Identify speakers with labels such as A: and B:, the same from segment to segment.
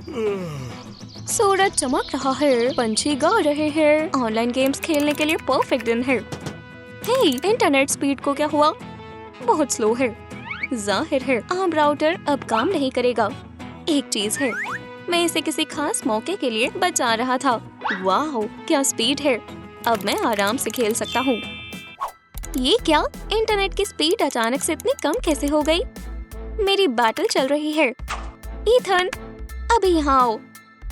A: सूरज चमक रहा है, पंछी गा रहे हैं, ऑनलाइन गेम्स खेलने के लिए परफेक्ट दिन है। हे, इंटरनेट स्पीड को क्या हुआ? बहुत स्लो है। जाहिर है आम राउटर अब काम नहीं करेगा। एक चीज है, मैं इसे किसी खास मौके के लिए बचा रहा था। वाह, क्या स्पीड है! अब मैं आराम से खेल सकता हूँ। ये क्या? इंटरनेट की स्पीड अचानक से इतनी कम कैसे हो गई? मेरी बैटल चल रही है। ईथन, अभी यहाँ आओ।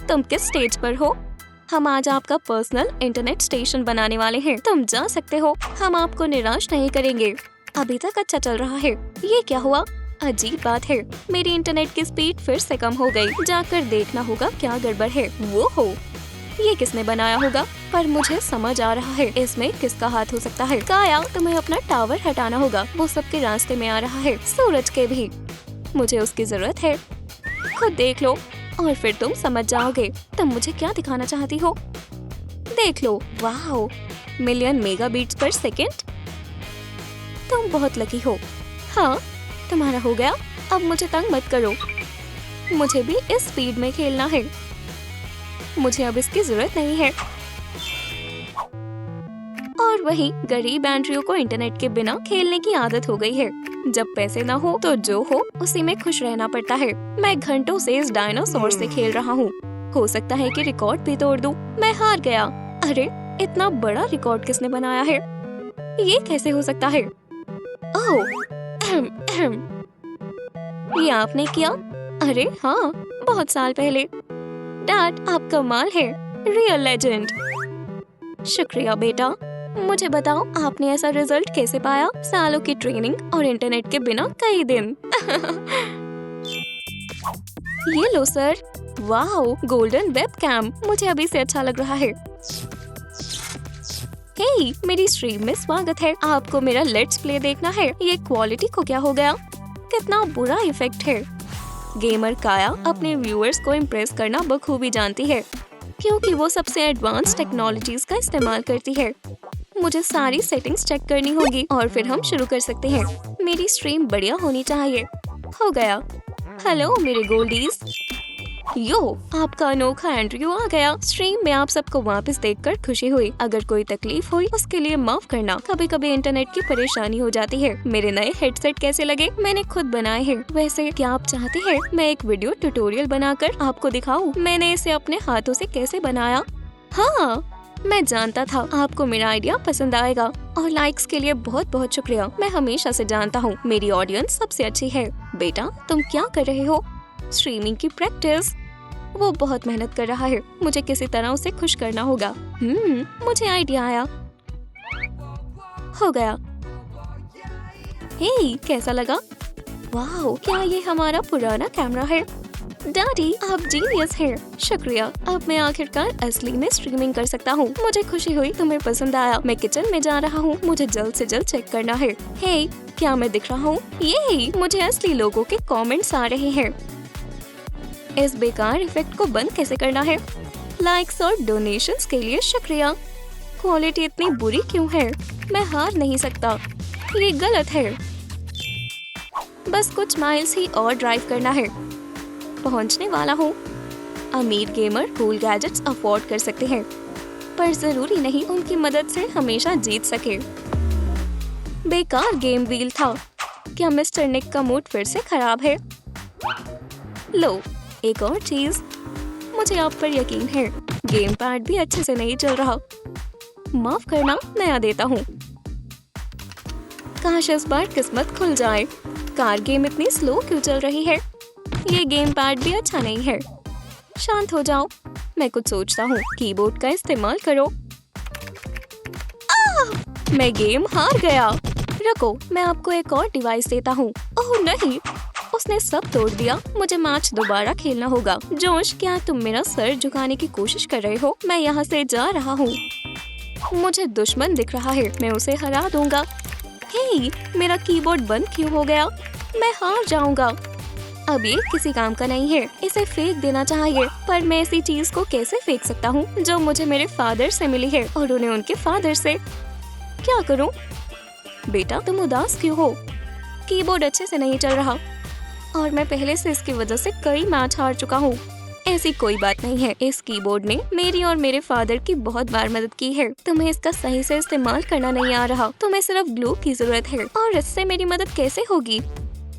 A: तुम किस स्टेज पर हो? हम आज आपका पर्सनल इंटरनेट स्टेशन बनाने वाले हैं। तुम जा सकते हो, हम आपको निराश नहीं करेंगे। अभी तक अच्छा चल रहा है। ये क्या हुआ? अजीब बात है, मेरी इंटरनेट की स्पीड फिर से कम हो गई। जाकर देखना होगा क्या गड़बड़ है। वो हो, ये किसने बनाया होगा? पर मुझे समझ आ रहा है इसमें किसका हाथ हो सकता है। काया, तुम्हें अपना टावर हटाना होगा, वो सबके रास्ते में आ रहा है, सूरज के भी। मुझे उसकी जरूरत है। खुद देख लो और फिर तुम समझ जाओगे। तुम मुझे क्या दिखाना चाहती हो? देख लो। वाह, मिलियन मेगाबीट्स पर सेकेंड। तुम बहुत लकी हो। हाँ, तुम्हारा हो गया। अब मुझे तंग मत करो, मुझे भी इस स्पीड में खेलना है। मुझे अब इसकी जरूरत नहीं है। और वही गरीब एंड्रयू को इंटरनेट के बिना खेलने की आदत हो गई है। जब पैसे ना हो तो जो हो उसी में खुश रहना पड़ता है। मैं घंटों से इस डायनासोर से खेल रहा हूँ। हो सकता है कि रिकॉर्ड भी तोड़ दूं। मैं हार गया। अरे, इतना बड़ा रिकॉर्ड किसने बनाया है? ये कैसे हो सकता है? ओह, ये आपने किया? अरे हाँ, बहुत साल पहले। डैड, आप कमाल है, रियल लेजेंड। शुक्रिया बेटा। मुझे बताओ, आपने ऐसा रिजल्ट कैसे पाया? सालों की ट्रेनिंग और इंटरनेट के बिना कई दिन। ये लो सर। वाह, गोल्डन वेबकैम। मुझे अभी से अच्छा लग रहा है। हे, मेरी स्ट्रीम में स्वागत है। आपको मेरा लेट्स प्ले देखना है? ये क्वालिटी को क्या हो गया? कितना बुरा इफेक्ट है। गेमर काया अपने व्यूअर्स को इम्प्रेस करना बखूबी जानती है, क्योंकि वो सबसे एडवांस टेक्नोलॉजीज का इस्तेमाल करती है। मुझे सारी सेटिंग्स चेक करनी होगी और फिर हम शुरू कर सकते हैं। मेरी स्ट्रीम बढ़िया होनी चाहिए। हो गया। हेलो मेरे गोल्डीज। यो, आपका अनोखा एंड्रयू आ गया। स्ट्रीम में आप सबको वापस देखकर खुशी हुई। अगर कोई तकलीफ हुई उसके लिए माफ करना। कभी कभी इंटरनेट की परेशानी हो जाती है। मेरे नए हेडसेट कैसे लगे? मैंने खुद बनाए हैं। वैसे क्या आप चाहते हैं मैं एक वीडियो ट्यूटोरियल बनाकर आपको दिखाऊं? मैंने इसे अपने हाथों से कैसे बनाया? हाँ, मैं जानता था आपको मेरा आइडिया पसंद आएगा। और लाइक्स के लिए बहुत बहुत शुक्रिया। मैं हमेशा से जानता हूँ मेरी ऑडियंस सबसे अच्छी है। बेटा, तुम क्या कर रहे हो? स्ट्रीमिंग की प्रैक्टिस। वो बहुत मेहनत कर रहा है। मुझे किसी तरह उसे खुश करना होगा। मुझे आइडिया आया। हो गया। हे, कैसा लगा? वाह, क्या ये हमारा पुराना कैमरा है? डैडी, आप जीनियस हैं। शुक्रिया। अब मैं आखिरकार असली में स्ट्रीमिंग कर सकता हूँ। मुझे खुशी हुई तुम्हें पसंद आया। मैं किचन में जा रहा हूँ। मुझे जल्द से जल्द चेक करना है। हे, क्या मैं दिख रहा हूँ? ये मुझे असली लोगों के कमेंट्स आ रहे हैं। इस बेकार इफेक्ट को बंद कैसे करना है? लाइक्स और डोनेशंस के लिए शुक्रिया। क्वालिटी इतनी बुरी क्यों है? मैं हार नहीं सकता। ये गलत है। बस कुछ माइल्स ही और ड्राइव करना है। पहुंचने वाला हूँ। अमीर गेमर कूल गैजेट्स अफोर्ड कर सकते हैं, पर जरूरी नहीं उनकी मदद से हमेशा जीत सके। बेकार गेम व्हील था। क्या मिस्टर निक का मूड फिर से खराब है? लो, एक और चीज। मुझे आप पर यकीन है। गेम पैड भी अच्छे से नहीं चल रहा। माफ करना, नया देता हूँ। काश इस बार किस्मत खुल जाए। कार गेम इतनी स्लो क्यों चल रही है? ये गेम पैड भी अच्छा नहीं है। शांत हो जाओ, मैं कुछ सोचता हूँ। कीबोर्ड का इस्तेमाल करो। मैं गेम हार गया। रुको, मैं आपको एक और डिवाइस देता हूँ। ओह नहीं, उसने सब तोड़ दिया। मुझे मैच दोबारा खेलना होगा। जोश, क्या तुम मेरा सर झुकाने की कोशिश कर रहे हो? मैं यहाँ से जा रहा हूँ। मुझे दुश्मन दिख रहा है। मैं उसे हरा दूंगा। हे, मेरा कीबोर्ड बंद क्यों हो गया? मैं हार जाऊंगा। अब ये किसी काम का नहीं है। इसे फेंक देना चाहिए। पर मैं ऐसी चीज को कैसे फेंक सकता हूँ जो मुझे मेरे फादर से मिली है और उन्हें उनके फादर से? क्या करूँ? बेटा, तुम उदास क्यों हो? कीबोर्ड अच्छे से नहीं चल रहा और मैं पहले से इसकी वजह से कई मैच हार चुका हूँ। ऐसी कोई बात नहीं है। इस कीबोर्ड ने मेरी और मेरे फादर की बहुत बार मदद की है। तुम्हें इसका सही से इस्तेमाल करना नहीं आ रहा। तुम्हें सिर्फ ग्लू की जरूरत है और इससे मेरी मदद कैसे होगी?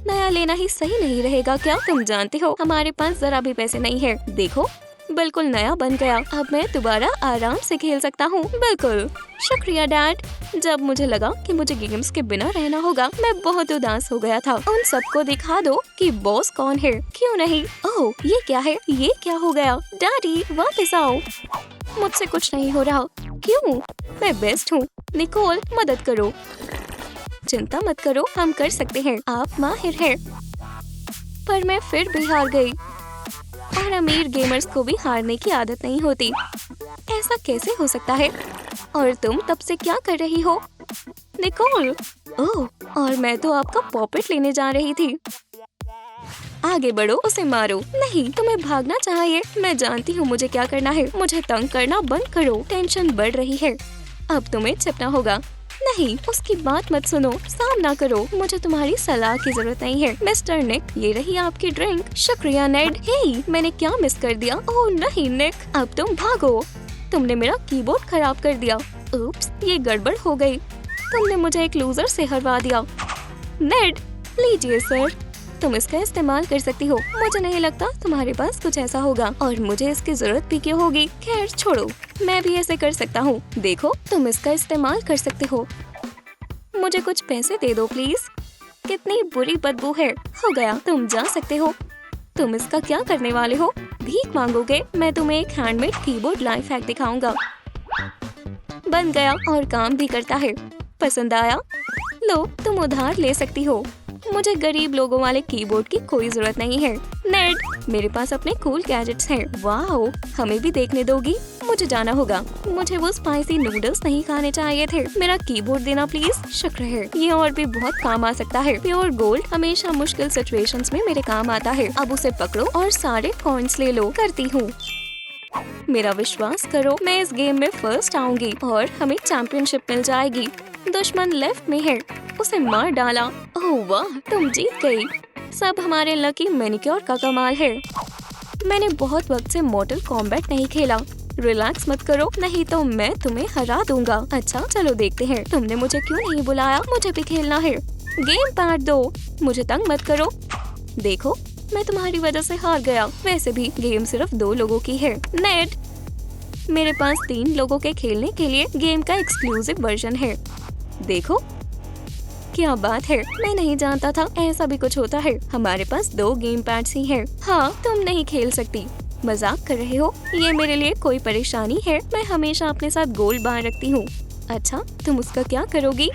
A: नया लेना ही सही नहीं रहेगा क्या? तुम जानते हो हमारे पास जरा भी पैसे नहीं है। देखो बिल्कुल नया बन गया। अब मैं दोबारा आराम से खेल सकता हूँ। बिल्कुल शुक्रिया डैड। जब मुझे लगा कि मुझे गेम्स के बिना रहना होगा, मैं बहुत उदास हो गया था। उन सबको दिखा दो कि बॉस कौन है। क्यों नहीं? ओह ये क्या है? ये क्या हो गया? डैडी वापस आओ। मुझसे कुछ नहीं हो रहा। क्यों? मैं बेस्ट हूँ। निकोल मदद करो। चिंता मत करो, हम कर सकते हैं। आप माहिर हैं। पर मैं फिर भी हार गई। और अमीर गेमर्स को भी हारने की आदत नहीं होती। ऐसा कैसे हो सकता है? और तुम तब से क्या कर रही हो? निकोल। ओह, और मैं तो आपका पॉपेट लेने जा रही थी। आगे बढ़ो, उसे मारो। नहीं, तुम्हें भागना चाहिए। मैं जानती हूँ मुझे क्या करना है। मुझे तंग करना बंद करो। टेंशन बढ़ रही है। अब तुम्हें छिपना होगा। नहीं, उसकी बात मत सुनो। सामना करो। मुझे तुम्हारी सलाह की जरूरत नहीं है। मिस्टर निक, ये रही आपकी ड्रिंक। शुक्रिया नेड। हे, मैंने क्या मिस कर दिया? ओह नहीं निक, अब तुम भागो। तुमने मेरा कीबोर्ड खराब कर दिया। उप्स, ये गड़बड़ हो गई। तुमने मुझे एक लूजर से हरवा दिया। नेड, लीजिए सर, तुम इसका इस्तेमाल कर सकती हो। मुझे नहीं लगता तुम्हारे पास कुछ ऐसा होगा और मुझे इसकी जरूरत भी क्यों होगी। खैर छोड़ो, मैं भी ऐसे कर सकता हूँ। देखो तुम इसका इस्तेमाल कर सकते हो। मुझे कुछ पैसे दे दो प्लीज। कितनी बुरी बदबू है। हो गया, तुम जा सकते हो। तुम इसका क्या करने वाले हो? भीख मांगोगे? मैं तुम्हें एक हैंडमेड कीबोर्ड लाइफ हैक दिखाऊंगा। बन गया और काम भी करता है। पसंद आया? लो, तुम उधार ले सकती हो। मुझे गरीब लोगों वाले कीबोर्ड की कोई जरूरत नहीं है। नेड, मेरे पास अपने कूल गैजेट्स हैं। वाओ, हमें भी देखने दोगी? मुझे जाना होगा। मुझे वो स्पाइसी नूडल्स नहीं खाने चाहिए थे। मेरा कीबोर्ड देना प्लीज। शुक्र है, ये और भी बहुत काम आ सकता है। प्योर गोल्ड हमेशा मुश्किल सिचुएशंस में मेरे काम आता है। अब उसे पकड़ो और सारे कॉइन्स ले लो। करती हूँ। मेरा विश्वास करो, मैं इस गेम में फर्स्ट आऊंगी और हमें चैंपियनशिप मिल जाएगी। दुश्मन लेफ्ट में है, उसे मार डाला। ओह वाह, तुम जीत गई। सब हमारे लकी मैनिक्योर का कमाल है। मैंने बहुत वक्त से मॉर्टल कॉम्बैट नहीं खेला। रिलैक्स मत करो, नहीं तो मैं तुम्हें हरा दूंगा। अच्छा चलो देखते हैं। तुमने मुझे क्यों नहीं बुलाया? मुझे भी खेलना है। गेम पैड दो। मुझे तंग मत करो। देखो, मैं तुम्हारी वजह से हार गया। वैसे भी गेम सिर्फ 2 लोगों की है। नेड, मेरे पास 3 लोगों के खेलने के लिए गेम का एक्सक्लूसिव वर्जन है। देखो क्या बात है, मैं नहीं जानता था ऐसा भी कुछ होता है। हमारे पास 2 गेम पैड्स ही हैं। हाँ, तुम नहीं खेल सकती। मजाक कर रहे हो? ये मेरे लिए कोई परेशानी है? मैं हमेशा अपने साथ गोल्ड बार रखती हूँ। अच्छा, तुम उसका क्या करोगी?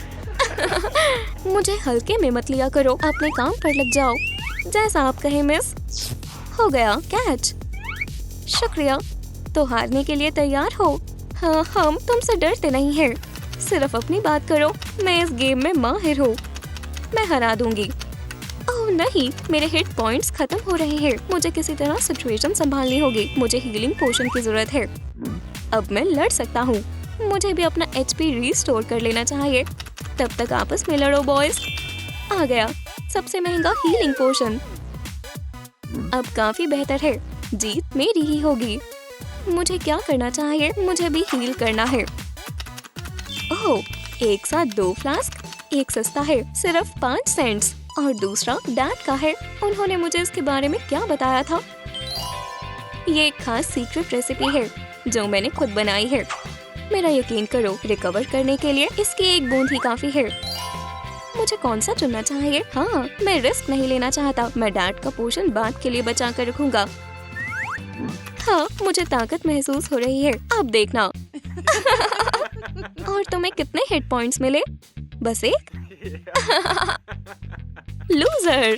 A: मुझे हल्के में मत लिया करो। अपने काम पर लग जाओ। जैसा आप कहें मिस। हो गया कैच। शुक्रिया। तो हारने के लिए तैयार हो? हाँ, हम तुमसे डरते नहीं हैं। सिर्फ अपनी बात करो। मैं इस गेम में माहिर हूँ। मैं हरा दूंगी। ओह नहीं, मेरे हिट पॉइंट्स खत्म हो रहे हैं। मुझे किसी तरह सिचुएशन संभालनी होगी। मुझे हीलिंग पोशन की जरूरत है। अब मैं लड़ सकता हूँ। मुझे भी अपना HP रिस्टोर कर लेना चाहिए। तब तक आपस में लड़ो बॉयज। आ गया सबसे महंगा हीलिंग पोशन। अब काफी बेहतर है। जीत मेरी ही होगी। मुझे क्या करना चाहिए? मुझे भी हील करना है। ओह, एक साथ 2 फ्लास्क। एक सस्ता है, सिर्फ 5 सेंट्स, और दूसरा डैड का है। उन्होंने मुझे इसके बारे में क्या बताया था? ये एक खास सीक्रेट रेसिपी है जो मैंने खुद बनाई है। मेरा यकीन करो, रिकवर करने के लिए इसकी 1 बूंद ही काफी है। मुझे कौन सा चुनना चाहिए? हाँ, मैं रिस्क नहीं लेना चाहता। मैं डैड का पोशन बाद के लिए बचा कर रखूंगा। हाँ, मुझे ताकत महसूस हो रही है। अब देखना। और तुम्हें कितने हिट पॉइंट्स मिले? बस 1? लूजर।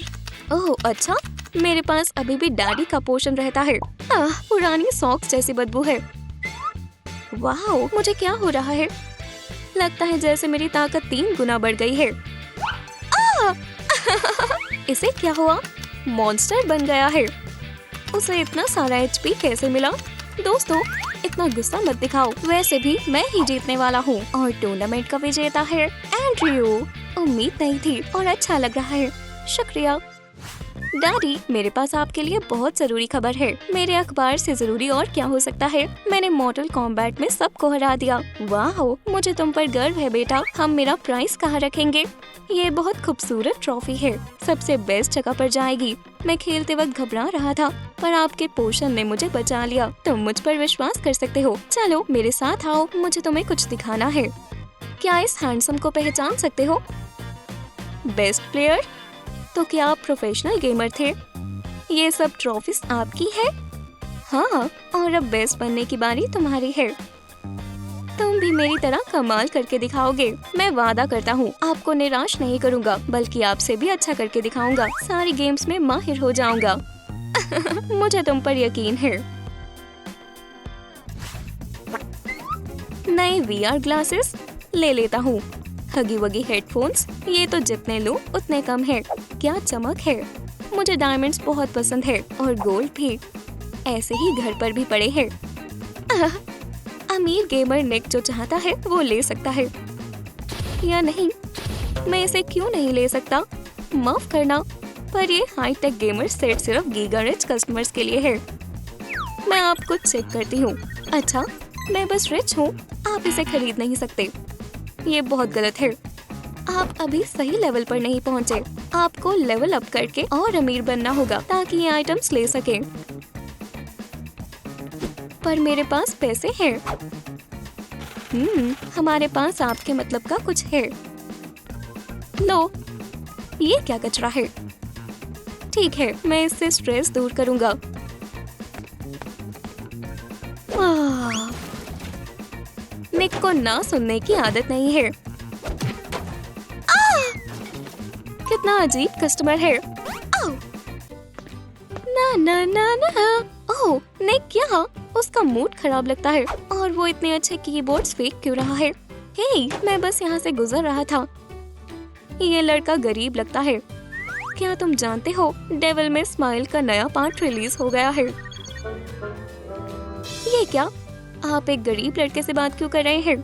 A: ओह अच्छा, मेरे पास अभी भी डैडी का पोशन रहता है। पुरानी सॉक्स जैसी बदबू है। वाह, मुझे क्या हो रहा है? लगता है जैसे मेरी ताकत 3 गुना बढ़ गई है। इसे क्या हुआ? मॉन्स्टर बन गया है। उसे इतना सारा HP कैसे मिला? दोस्तों, इतना गुस्सा मत दिखाओ। वैसे भी मैं ही जीतने वाला हूँ और टूर्नामेंट का विजेता है एंड्रयू। उम्मीद नहीं थी और अच्छा लग रहा है। शुक्रिया। डैडी, मेरे पास आपके लिए बहुत जरूरी खबर है। मेरे अखबार से जरूरी और क्या हो सकता है। मैंने मॉर्टल कॉम्बैट में सबको हरा दिया। वाह, मुझे तुम पर गर्व है बेटा। हम मेरा प्राइज कहाँ रखेंगे? ये बहुत खूबसूरत ट्रॉफी है, सबसे बेस्ट जगह पर जाएगी। मैं खेलते वक्त घबरा रहा था, पर आपके पोषण ने मुझे बचा लिया। तुम मुझ पर विश्वास कर सकते हो। चलो मेरे साथ आओ, मुझे तुम्हें कुछ दिखाना है। क्या इस हैंडसम को पहचान सकते हो? Best player? तो क्या आप प्रोफेशनल गेमर थे? ये सब ट्रॉफीज आपकी है? हाँ, और अब बेस्ट बनने की बारी तुम्हारी है। तुम भी मेरी तरह कमाल करके दिखाओगे। मैं वादा करता हूँ आपको निराश नहीं करूँगा, बल्कि आपसे भी अच्छा करके दिखाऊंगा। सारी गेम्स में माहिर हो जाऊंगा। मुझे तुम पर यकीन है। नए VR ग्लासेस ले लेता हूँ। हगी वगी हेडफोन्स, ये तो जितने लो उतने कम है। क्या चमक है। मुझे डायमंड्स बहुत पसंद है और गोल्ड भी। ऐसे ही घर पर भी पड़े हैं। अमीर गेमर निक जो चाहता है वो ले सकता है या नहीं। मैं इसे क्यों नहीं ले सकता? माफ करना, पर ये हाईटेक गेमर सेट सिर्फ गीगा रिच कस्टमर्स के लिए है। मैं आपको चेक करती हूँ। अच्छा, मैं बस रिच हूँ, आप इसे खरीद नहीं सकते। ये बहुत गलत है। आप अभी सही लेवल पर नहीं पहुँचे। आपको लेवल अप करके और अमीर बनना होगा ताकि ये आइटम्स ले सके। पर मेरे पास पैसे हैं। हमारे पास आपके मतलब का कुछ है। लो, ये क्या कचरा है? ठीक है, मैं इससे स्ट्रेस दूर करूंगा। निक को ना सुनने की आदत नहीं है। कितना अजीब कस्टमर है। ना ना ना ना। ओह, निक क्या? उसका मूड खराब लगता है और वो इतने अच्छे कीबोर्ड्स फेंक क्यों रहा है? हे, मैं बस यहाँ से गुजर रहा था। ये लड़का गरीब लगता है। क्या तुम जानते हो, डेविल में स्माइल का नया पार्ट रिलीज हो गया है। ये क्या? आप एक गरीब लड़के से बात क्यों कर रहे हैं?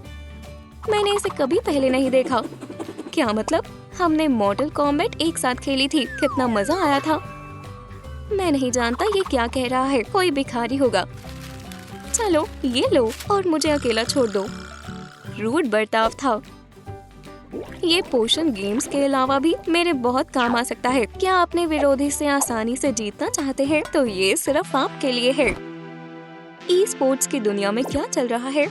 A: मैंने इसे कभी पहले नहीं देखा। क्या मतलब? हमने मॉर्टल कॉम्बैट एक साथ खेली थी, कितना मजा आया था। मैं नहीं जानता ये क्या कह रहा है, कोई भिखारी होगा। चलो ये लो और मुझे अकेला छोड़ दो। रूड बर्ताव था। ये पोषण गेम्स के अलावा भी मेरे बहुत काम आ सकता है। क्या अपने विरोधी से आसानी से जीतना चाहते हैं तो ये सिर्फ आपके लिए है। ई स्पोर्ट्स की दुनिया में क्या चल रहा है?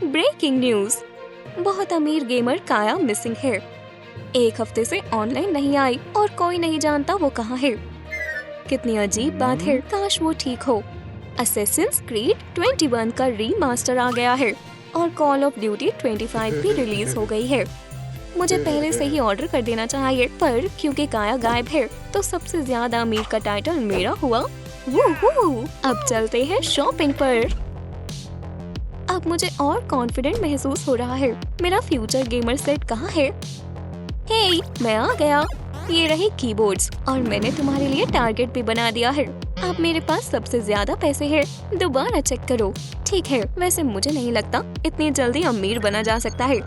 A: ब्रेकिंग न्यूज, बहुत अमीर गेमर काया मिसिंग है। एक हफ्ते से ऑनलाइन नहीं आई और कोई नहीं जानता वो कहाँ है। कितनी अजीब बात है, काश वो ठीक हो। असेसिन्स क्रीड 21 का रीमास्टर आ गया है और कॉल ऑफ ड्यूटी 25 भी रिलीज हो गई है। मुझे पहले से ही ऑर्डर कर देना चाहिए, पर क्योंकि काया गायब है तो सबसे ज्यादा अमीर का टाइटल मेरा हुआ। वूहू! अब चलते हैं शॉपिंग पर। अब मुझे और कॉन्फिडेंट महसूस हो रहा है। मेरा फ्यूचर गेमर सेट कहाँ है? हे, मैं आ गया। ये रहे कीबोर्ड्स और मैंने तुम्हारे लिए टारगेट भी बना दिया है। अब मेरे पास सबसे ज्यादा पैसे हैं। दोबारा चेक करो। ठीक है, वैसे मुझे नहीं लगता इतनी जल्दी अमीर बना जा सकता है।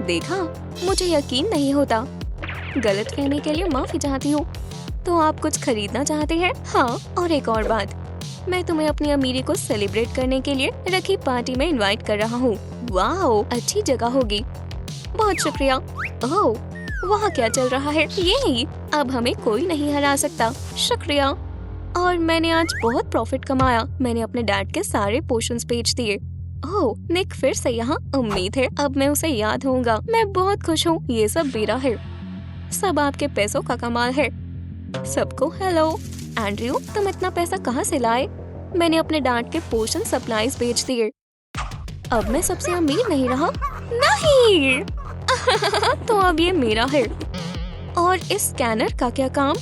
A: देखा, मुझे यकीन नहीं होता। गलतफहमी के लिए माफी चाहती हूँ। तो आप कुछ खरीदना चाहते हैं? हाँ, और एक और बात, मैं तुम्हें अपनी अमीरी को सेलिब्रेट करने के लिए रखी पार्टी में इनवाइट कर रहा हूँ। वाओ, अच्छी जगह होगी। बहुत शुक्रिया। ओह, वहाँ क्या चल रहा है? ये अब हमें कोई नहीं हरा सकता। शुक्रिया। और मैंने आज बहुत प्रॉफिट कमाया। मैंने अपने डैड के सारे पोशंस बेच दिए। ओह, निक फिर से यहाँ। उम्मीद है अब मैं उसे याद होऊंगा। मैं बहुत खुश हूँ। ये सब मेरा है। सब आपके पैसों का कमाल है। सबको हेलो। एंड्रयू, तुम इतना पैसा कहाँ से लाए? मैंने अपने डैड के पोषण सप्लाईज बेच दिए। अब मैं सबसे अमीर नहीं रहा। नहीं। तो अब ये मेरा है। और इस स्कैनर का क्या काम?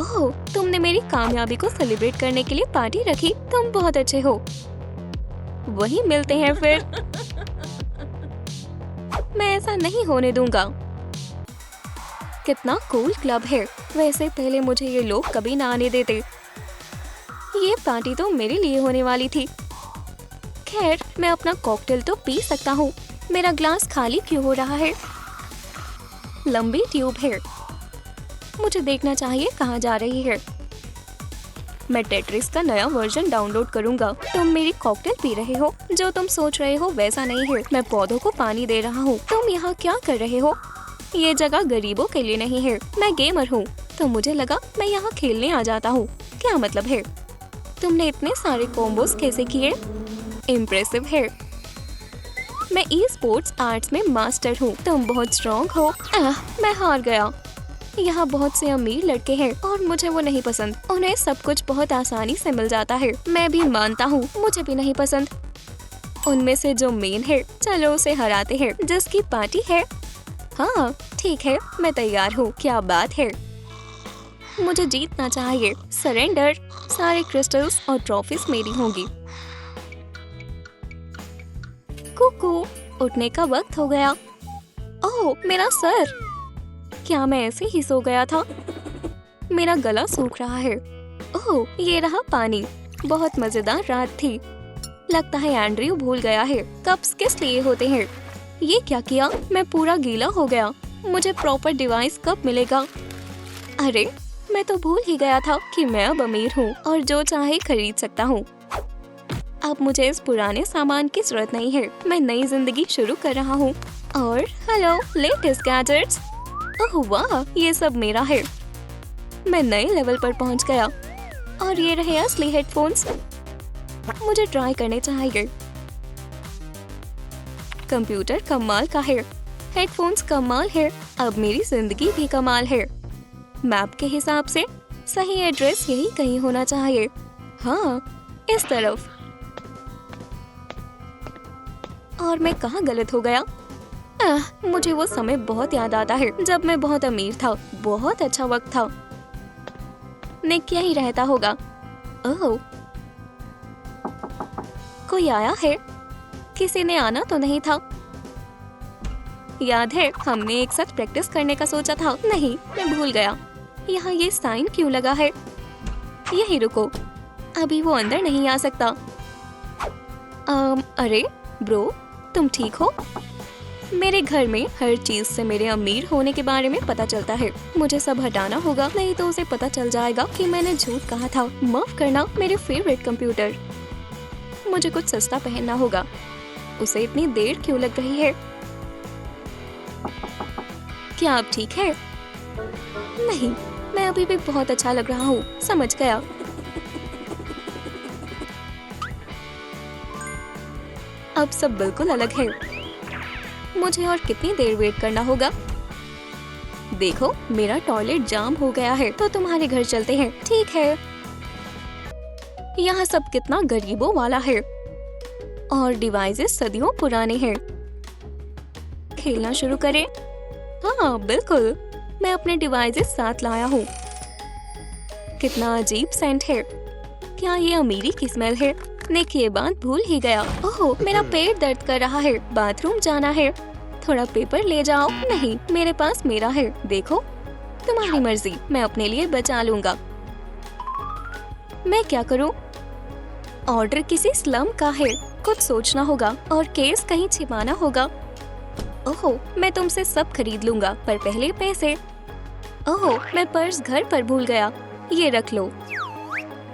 A: ओह, तुमने मेरी कामयाबी को सेलिब्रेट करने के लिए पार्टी रखी। तुम बहुत अच्छे हो। वहीं मिलते हैं फिर। मैं ऐसा नहीं होने दूंगा। कितना कूल क्लब है। वैसे पहले मुझे ये लोग कभी ना आने देते। ये पार्टी तो मेरे लिए होने वाली थी। खैर, मैं अपना कॉकटेल तो पी सकता हूँ। मेरा ग्लास खाली क्यों हो रहा है? लंबी ट्यूब है। मुझे देखना चाहिए कहाँ जा रही है। मैं टेट्रिस का नया वर्जन डाउनलोड करूंगा। तुम मेरी कॉकटेल पी रहे हो? जो तुम सोच रहे हो वैसा नहीं है। मैं पौधों को पानी दे रहा हूँ। तुम यहाँ क्या कर रहे हो? ये जगह गरीबों के लिए नहीं है। मैं गेमर हूँ तो मुझे लगा मैं यहाँ खेलने आ जाता हूँ। क्या मतलब है? तुमने इतने सारे कॉम्बोस कैसे किए? इम्प्रेसिव है। मैं ई स्पोर्ट्स आर्ट्स में मास्टर हूँ। तुम बहुत स्ट्रॉन्ग हो। मैं हार गया। यहाँ बहुत से अमीर लड़के हैं और मुझे वो नहीं पसंद। उन्हें सब कुछ बहुत आसानी से मिल जाता है। मैं भी मानता हूँ, मुझे भी नहीं पसंद। उनमें से जो मेन है, चलो उसे हराते हैं। जिसकी पार्टी है? हाँ ठीक है, मैं तैयार हूँ। क्या बात है, मुझे जीतना चाहिए। सरेंडर। सारे क्रिस्टल्स और ट्रॉफीज मेरी होंगी। कुकू, उठने का वक्त हो गया। ओह मेरा सर, क्या मैं ऐसे ही सो गया था? मेरा गला सूख रहा है। ओह ये रहा पानी। बहुत मजेदार रात थी। लगता है एंड्रयू भूल गया है कप्स किस लिए होते हैं। ये क्या किया? मैं पूरा गीला हो गया। मुझे प्रॉपर डिवाइस कब मिलेगा? अरे मैं तो भूल ही गया था कि मैं अब अमीर हूँ और जो चाहे खरीद सकता हूँ। अब मुझे इस पुराने सामान की जरूरत नहीं है। मैं नई जिंदगी शुरू कर रहा हूँ। और हेलो लेटेस्ट गैजेट्स। ओह वाह, ये सब मेरा है। मैं नए लेवल पर पहुँच गया। और ये रहे असली हेडफोन्स। मुझे ट्राई करने चाहिए। कंप्यूटर कमाल का है। हेडफोन्स कमाल है। अब मेरी जिंदगी भी कमाल है। मैप के हिसाब से सही एड्रेस यही कहीं होना चाहिए। हाँ इस तरफ। और मैं कहाँ गलत हो गया? मुझे वो समय बहुत याद आता है जब मैं बहुत अमीर था। बहुत अच्छा वक्त था। निक यही रहता होगा। ओह कोई आया है? किसी ने आना तो नहीं था। याद है हमने एक साथ प्रैक्टिस करने का सोचा था। नहीं मैं भूल गया। यहाँ ये साइन क्यों लगा है? यही रुको, अभी वो अंदर नहीं आ सकता। अरे ब्रो, तुम ठीक हो? मेरे घर में हर चीज से मेरे अमीर होने के बारे में पता चलता है। मुझे सब हटाना होगा, नहीं तो उसे पता चल जाएगा कि मैंने झूठ कहा था। माफ करना मेरे फेवरेट कंप्यूटर। मुझे कुछ सस्ता पहनना होगा। उसे इतनी देर क्यों लग रही है? क्या आप ठीक है? नहीं, मैं अभी भी बहुत अच्छा लग रहा हूँ। समझ गया। अब सब बिल्कुल अलग है। मुझे और कितनी देर वेट करना होगा? देखो मेरा टॉयलेट जाम हो गया है, तो तुम्हारे घर चलते हैं। ठीक है। यहाँ सब कितना गरीबों वाला है और डिवाइसेस सदियों पुराने हैं। खेलना शुरू करें? हाँ बिल्कुल, मैं अपने डिवाइसेस साथ लाया हूँ। कितना अजीब सेंट है। क्या ये अमीरी की स्मेल है? निक ये बात भूल ही गया। ओह मेरा पेट दर्द कर रहा है। बाथरूम जाना है। थोड़ा पेपर ले जाओ। नहीं मेरे पास मेरा है। देखो तुम्हारी मर्जी, मैं अपने लिए बचा लूंगा। मैं क्या करूँ? ऑर्डर किसी स्लम का है। कुछ सोचना होगा और केस कहीं छिपाना होगा। ओह मैं तुमसे सब खरीद लूंगा, पर पहले पैसे। ओह मैं पर्स घर पर भूल गया। ये रख लो।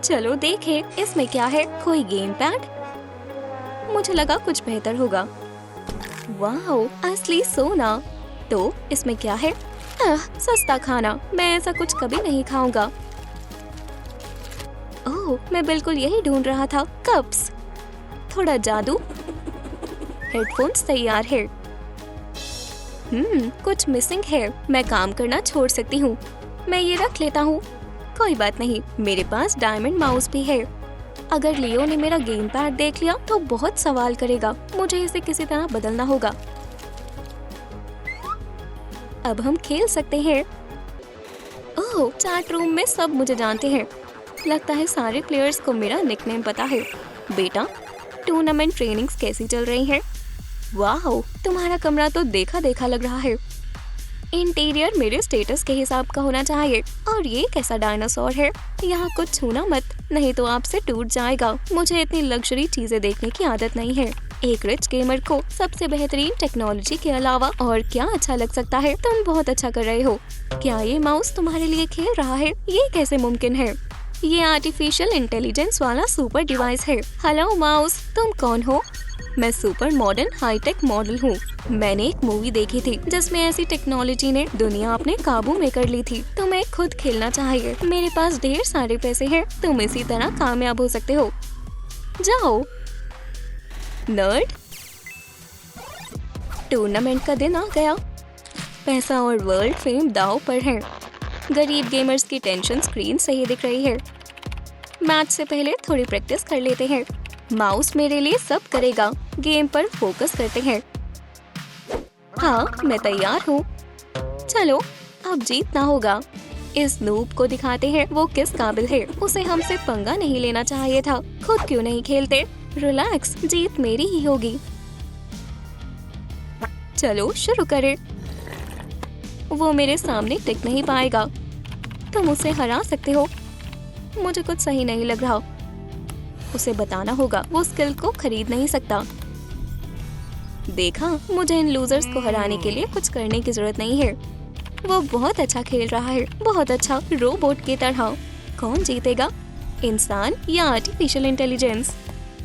A: चलो देखें इसमें क्या है। कोई गेम पैड? मुझे लगा कुछ बेहतर होगा। वाह असली सोना। तो इसमें क्या है? सस्ता खाना। मैं ऐसा कुछ कभी नहीं खाऊंगा। ओह मैं बिल्कुल यही ढूंढ रहा था। कप्स। थोड़ा जादू। हेडफोन्स तैयार है। कुछ मिसिंग है। मैं काम करना छोड़ सकती हूँ। मैं ये रख लेता हूँ। कोई बात नहीं, मेरे पास डायमंड माउस भी है। अगर लियो ने मेरा गेम पैड देख लिया तो बहुत सवाल करेगा। मुझे इसे किसी तरह बदलना होगा। अब हम खेल सकते हैं। ओह चैट रूम में सब मुझे जानते हैं। लगता है सारे प्लेयर्स को मेरा निकनेम पता है। बेटा टूर्नामेंट ट्रेनिंग्स कैसी चल रही है? वाह तुम्हारा कमरा तो देखा देखा लग रहा है। इंटीरियर मेरे स्टेटस के हिसाब का होना चाहिए। और ये कैसा डायनासोर है? यहाँ कुछ छूना मत, नहीं तो आपसे टूट जाएगा। मुझे इतनी लग्जरी चीजें देखने की आदत नहीं है। एक रिच गेमर को सबसे बेहतरीन टेक्नोलॉजी के अलावा और क्या अच्छा लग सकता है। तुम बहुत अच्छा कर रहे हो। क्या ये माउस तुम्हारे लिए खेल रहा है? ये कैसे मुमकिन है? ये आर्टिफिशियल इंटेलिजेंस वाला सुपर डिवाइस है। हेलो माउस, तुम कौन हो? मैं सुपर मॉडर्न हाईटेक मॉडल हूँ। मैंने एक मूवी देखी थी जिसमें ऐसी टेक्नोलॉजी ने दुनिया अपने काबू में कर ली थी। तुम्हें खुद खेलना चाहिए। मेरे पास ढेर सारे पैसे हैं। तुम इसी तरह कामयाब हो सकते हो। जाओ नर्ड। टूर्नामेंट का दिन आ गया। पैसा और वर्ल्ड फेम दांव पर है। गरीब गेमर्स की टेंशन स्क्रीन से ही दिख रही है। मैच से पहले थोड़ी प्रैक्टिस कर लेते हैं। माउस मेरे लिए सब करेगा। गेम पर फोकस करते हैं। हाँ, मैं तैयार हूँ। चलो अब जीतना होगा। इस नूब को दिखाते हैं वो किस काबिल है। उसे हमसे पंगा नहीं लेना चाहिए था। खुद क्यों नहीं खेलते? रिलैक्स, जीत मेरी ही होगी। चलो शुरू करें। वो मेरे सामने टिक नहीं पाएगा। तुम उसे हरा सकते हो। मुझे कुछ सही नहीं लग रहा। उसे बताना होगा वो स्किल को खरीद नहीं सकता। देखा, मुझे इन लूजर्स को हराने के लिए कुछ करने की जरूरत नहीं है। वो बहुत अच्छा खेल रहा है, बहुत अच्छा, रोबोट की तरह। कौन जीतेगा, इंसान या आर्टिफिशियल इंटेलिजेंस?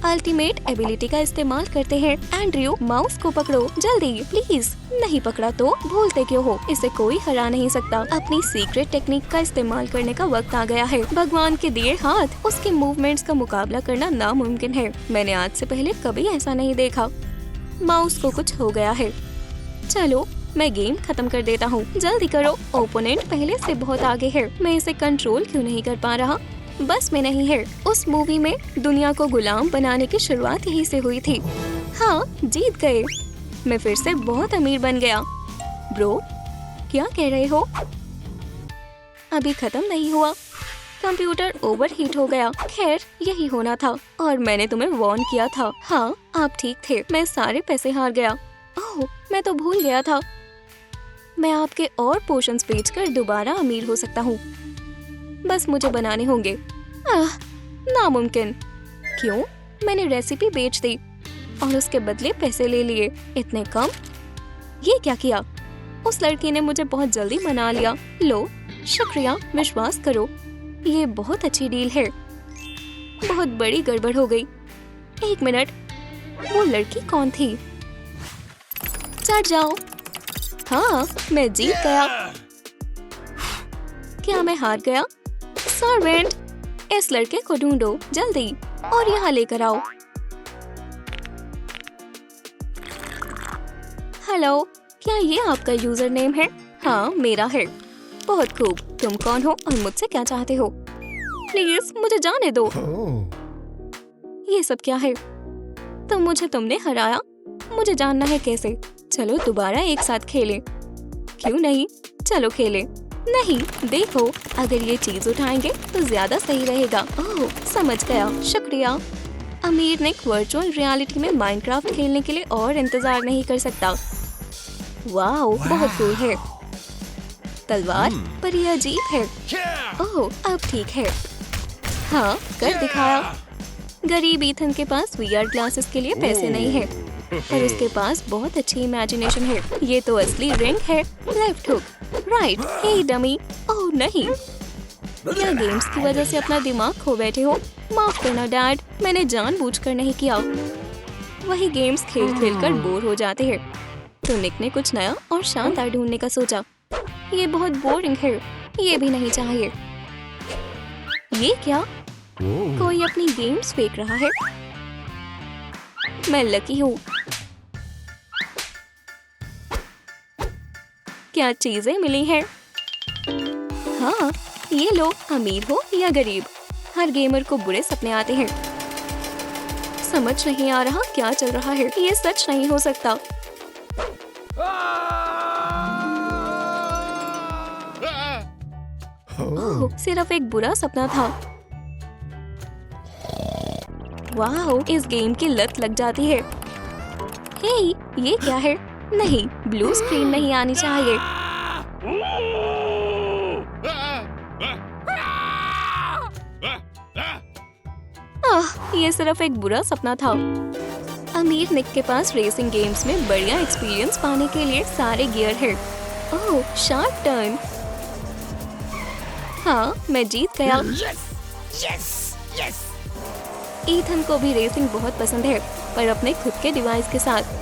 A: अल्टीमेट एबिलिटी का इस्तेमाल करते हैं। एंड्रयू, माउस को पकड़ो जल्दी प्लीज। नहीं पकड़ा तो भूलते क्यों हो? इसे कोई हरा नहीं सकता। अपनी सीक्रेट टेक्निक का इस्तेमाल करने का वक्त आ गया है। भगवान के दिए हाथ, उसके मूवमेंट्स का मुकाबला करना नामुमकिन है। मैंने आज से पहले कभी ऐसा नहीं देखा। माउस को कुछ हो गया है। चलो मैं गेम खत्म कर देता हूँ। जल्दी करो, ओपोनेंट पहले से बहुत आगे है। मैं इसे कंट्रोल क्यों नहीं कर पा रहा? बस में नहीं है। उस मूवी में दुनिया को गुलाम बनाने की शुरुआत यही से हुई थी। हाँ, जीत गए। मैं फिर से बहुत अमीर बन गया। ब्रो, क्या कह रहे हो? अभी खत्म नहीं हुआ। कंप्यूटर ओवरहीट हो गया। खैर, यही होना था और मैंने तुम्हें वार्न किया था। हाँ, आप ठीक थे। मैं सारे पैसे हार गया। ओह, मैं तो भूल गया था। मैं आपके और पोशंस बेचकर दोबारा अमीर हो सकता हूँ। बस मुझे बनाने होंगे। नामुमकिन। क्यों? मैंने रेसिपी बेच दी और उसके बदले पैसे ले लिए। इतने कम? ये क्या किया? उस लड़की ने मुझे बहुत जल्दी मना लिया। लो, शुक्रिया, विश्वास करो, ये बहुत अच्छी डील है। बहुत बड़ी गड़बड़ हो गई। एक मिनट, वो लड़की कौन थी? चढ़ जाओ। हाँ, मैं जीत गया। क्या मैं हार गया? सर्वेंट, इस लड़के को ढूंढो जल्दी और यहाँ लेकर आओ। हेलो, क्या ये आपका यूजर नेम है? हाँ, मेरा है। बहुत खूब। तुम कौन हो और मुझसे क्या चाहते हो? प्लीज मुझे जाने दो। ये सब क्या है? तुमने हराया। मुझे जानना है कैसे। चलो दोबारा एक साथ खेलें। क्यों नहीं, चलो खेलें। नहीं, देखो, अगर ये चीज उठाएंगे तो ज्यादा सही रहेगा। ओह, समझ गया, शुक्रिया। अमीर निक वर्चुअल रियलिटी में माइनक्राफ्ट खेलने के लिए और इंतजार नहीं कर सकता। वाओ, बहुत कूल है। तलवार, पर यह अजीब है। ओह, अब ठीक है। हाँ, कर दिखाया। गरीब ईथन के पास वीआर ग्लासेस के लिए पैसे नहीं है, पर उसके पास बहुत अच्छी इमेजिनेशन है। ये तो असली रिंग है। लेफ्ट हुक, राइट, हे डमी। ओह नहीं, क्या गेम्स की वजह से अपना दिमाग खो बैठे हो? माफ करना डैड, मैंने जानबूझकर नहीं किया। वही गेम्स खेल खेल कर बोर हो जाते हैं। तो निक ने कुछ नया और शानदार ढूंढने का सोचा। ये बहुत बोरिंग है, ये भी नहीं चाहिए। ये क्या? कोई अपनी गेम्स फेंक रहा है। मैं लकी हूँ। क्या चीजें मिली हैं? हाँ, ये लो, अमीर हो या गरीब, हर गेमर को बुरे सपने आते हैं। समझ नहीं आ रहा क्या चल रहा है। ये सच नहीं हो सकता। ओह, सिर्फ एक बुरा सपना था। वाह, इस गेम की लत लग जाती है। हे, ये क्या है? नहीं, ब्लू स्क्रीन नहीं आनी चाहिए। ये सिर्फ एक बुरा सपना था। अमीर निक के पास रेसिंग गेम्स में बढ़िया एक्सपीरियंस पाने के लिए सारे गियर है। ओह, शार्प टर्न। हाँ, मैं जीत गया। ईथन को भी रेसिंग बहुत पसंद है, पर अपने खुद के डिवाइस के साथ।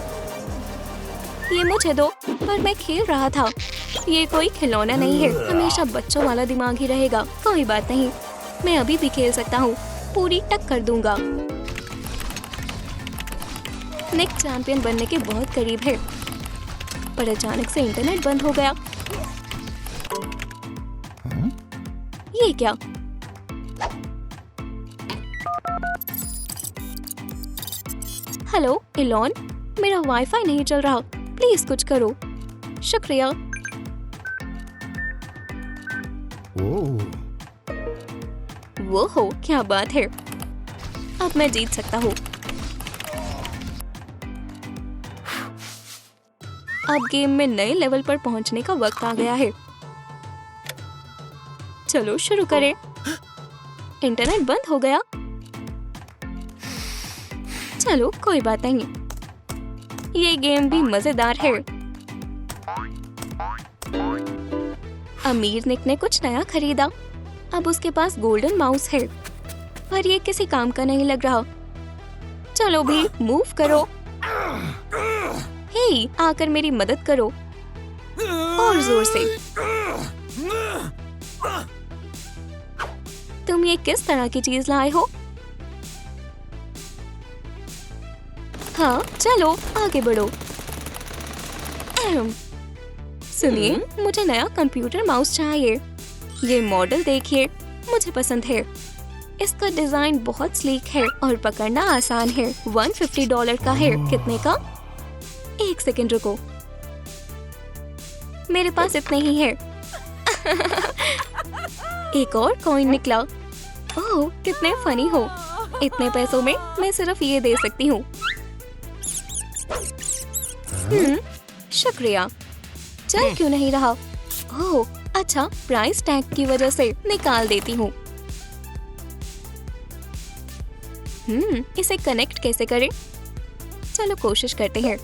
A: ये मुझे दो, पर मैं खेल रहा था। ये कोई खिलौना नहीं है, हमेशा बच्चों वाला दिमाग ही रहेगा। कोई बात नहीं, मैं अभी भी खेल सकता हूँ, पूरी टक्कर दूंगा। निक चैंपियन बनने के बहुत करीब है, पर अचानक से इंटरनेट बंद हो गया। ये क्या? हेलो इलॉन, मेरा वाईफाई नहीं चल रहा, प्लीज कुछ करो। शुक्रिया। वो हो, क्या बात है, अब मैं जीत सकता हूँ। अब गेम में नए लेवल पर पहुंचने का वक्त आ गया है। चलो शुरू करें। इंटरनेट बंद हो गया। चलो कोई बात नहीं, ये गेम भी मजेदार है। अमीर निक ने कुछ नया खरीदा। अब उसके पास गोल्डन माउस है, पर ये किसी काम का नहीं लग रहा। चलो भी मूव करो। हे, आकर मेरी मदद करो, और जोर से। तुम ये किस तरह की चीज लाए हो? हाँ, चलो आगे बढ़ो। सुनिए, मुझे नया कंप्यूटर माउस चाहिए। ये मॉडल देखिए, मुझे पसंद है। इसका डिजाइन बहुत स्लीक है और पकड़ना आसान है। $150 का है। कितने का? एक सेकंड रुको, मेरे पास इतने ही है। एक और कॉइन निकला। ओह, कितने फनी हो। इतने पैसों में मैं सिर्फ ये दे सकती हूँ। शुक्रिया। चल क्यों नहीं रहा? ओह अच्छा, प्राइस टैग की वजह से निकाल देती हूँ। इसे कनेक्ट कैसे करें? चलो कोशिश करते हैं।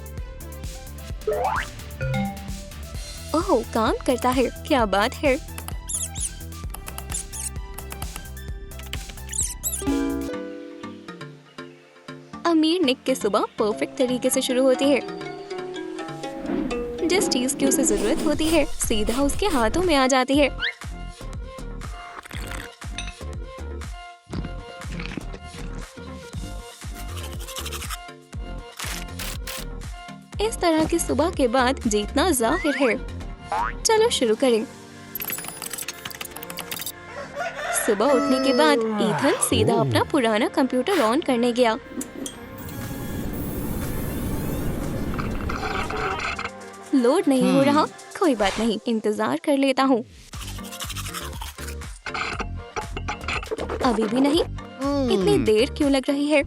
A: ओह, काम करता है, क्या बात है। अमीर निक की सुबह परफेक्ट तरीके से शुरू होती है। जिस चीज की उसे जरूरत होती है सीधा उसके हाथों में आ जाती है। इस तरह की सुबह के बाद जीतना जाहिर है। चलो शुरू करें। सुबह उठने के बाद ईथन सीधा अपना पुराना कंप्यूटर ऑन करने गया। लोड नहीं हो रहा, कोई बात नहीं, इंतजार कर लेता हूँ। अभी भी नहीं, इतनी देर क्यों लग रही है?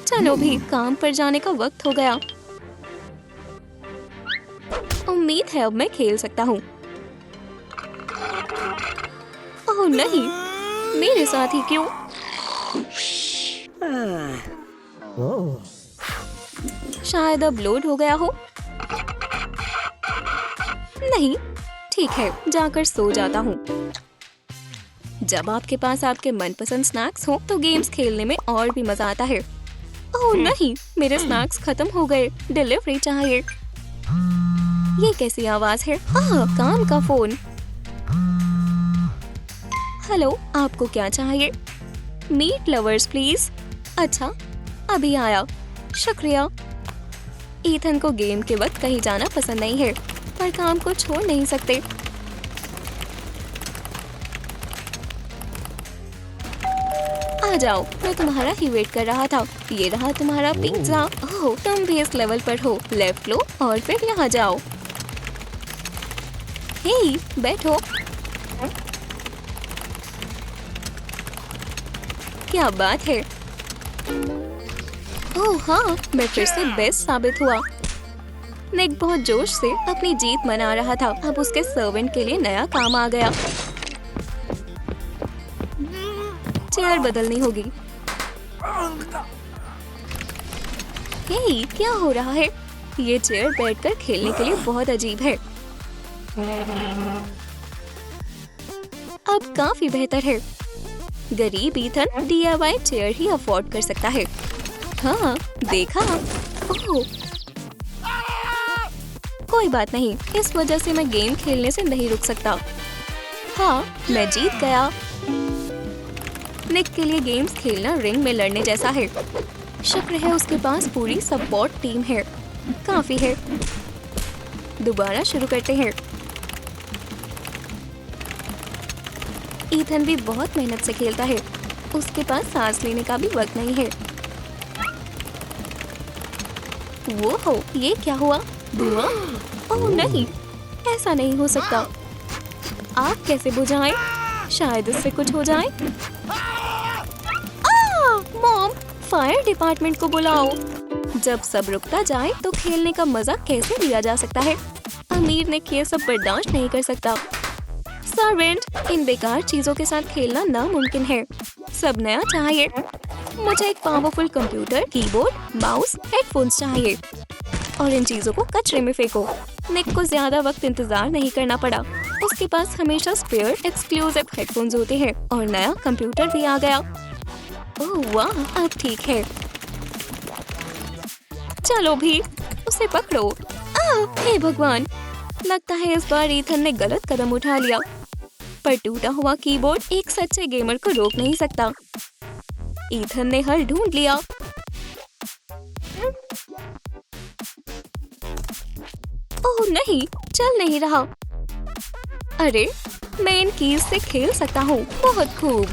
A: चलो भी, काम पर जाने का वक्त हो गया। उम्मीद है अब मैं खेल सकता हूँ। ओह नहीं, मेरे साथ ही क्यों? शायद अब लोड हो गया हो। नहीं, ठीक है, जाकर सो जाता हूँ। जब आपके पास आपके मनपसंद स्नैक्स हो तो गेम्स खेलने में और भी मजा आता है। ओह नहीं, मेरे स्नैक्स खत्म हो गए, डिलीवरी चाहिए। ये कैसी आवाज है? काम का फोन। हेलो, आपको क्या चाहिए? Meat lovers please. अच्छा, अभी आया, शुक्रिया। ईथन को गेम के वक्त कहीं जाना पसंद नहीं है, पर काम को छोड़ नहीं सकते। आ जाओ, मैं तुम्हारा ही वेट कर रहा था। ये रहा तुम्हारा पिज्जा। ओह, तुम भी इस लेवल पर हो। लेफ्ट लो और फिर यहाँ जाओ। हे, बैठो। क्या बात है। ओह हाँ, मैं फिर से बेस्ट साबित हुआ। निक बहुत जोश से अपनी जीत मना रहा था। अब उसके सर्वेंट के लिए नया काम आ गया। चेयर बदलनी होगी। हे, क्या हो रहा है? ये चेयर बैठकर खेलने के लिए बहुत अजीब है। अब काफी बेहतर है। गरीब ईथन DIY चेयर ही अफोर्ड कर सकता है। हाँ, देखा? ओह, कोई बात नहीं, इस वजह से मैं गेम खेलने से नहीं रुक सकता। हाँ, मैं जीत गया। निक के लिए गेम्स खेलना रिंग में लड़ने जैसा है। शुक्र है उसके पास पूरी सपोर्ट टीम है। काफी है। दोबारा शुरू करते हैं। ईथन भी बहुत मेहनत से खेलता है। उसके पास सांस लेने का भी वक्त नहीं है। वो हो, ये क्या हुआ? धुआं? ओह नहीं, ऐसा नहीं हो सकता। आग कैसे बुझाएं? शायद इससे कुछ हो जाए। मॉम, फायर डिपार्टमेंट को बुलाओ। जब सब रुकता जाए तो खेलने का मजा कैसे लिया जा सकता है? अमीर ने ये सब बर्दाश्त नहीं कर सकता। सर्वेंट, इन बेकार चीजों के साथ खेलना नामुमकिन है। सब नया चाहिए। मुझे एक powerful computer, keyboard, mouse, headphones चाहिए। और इन चीजों को कचरे में फेंको। निक को ज्यादा वक्त इंतजार नहीं करना पड़ा। उसके पास हमेशा स्पेयर एक्सक्लूसिव हेडफोन्स होते हैं और नया कंप्यूटर भी आ गया। ओह वाह, अब ठीक है। चलो भी, उसे पकड़ो। हे भगवान, लगता है इस बार ईथन ने गलत कदम उठा लिया। पर टूटा हुआ कीबोर्ड एक सच्चे गेमर को रोक नहीं सकता। ईथन ने हल ढूंढ लिया। ओह नहीं, चल नहीं रहा। अरे, मैं इन कीज से खेल सकता हूँ। बहुत खूब।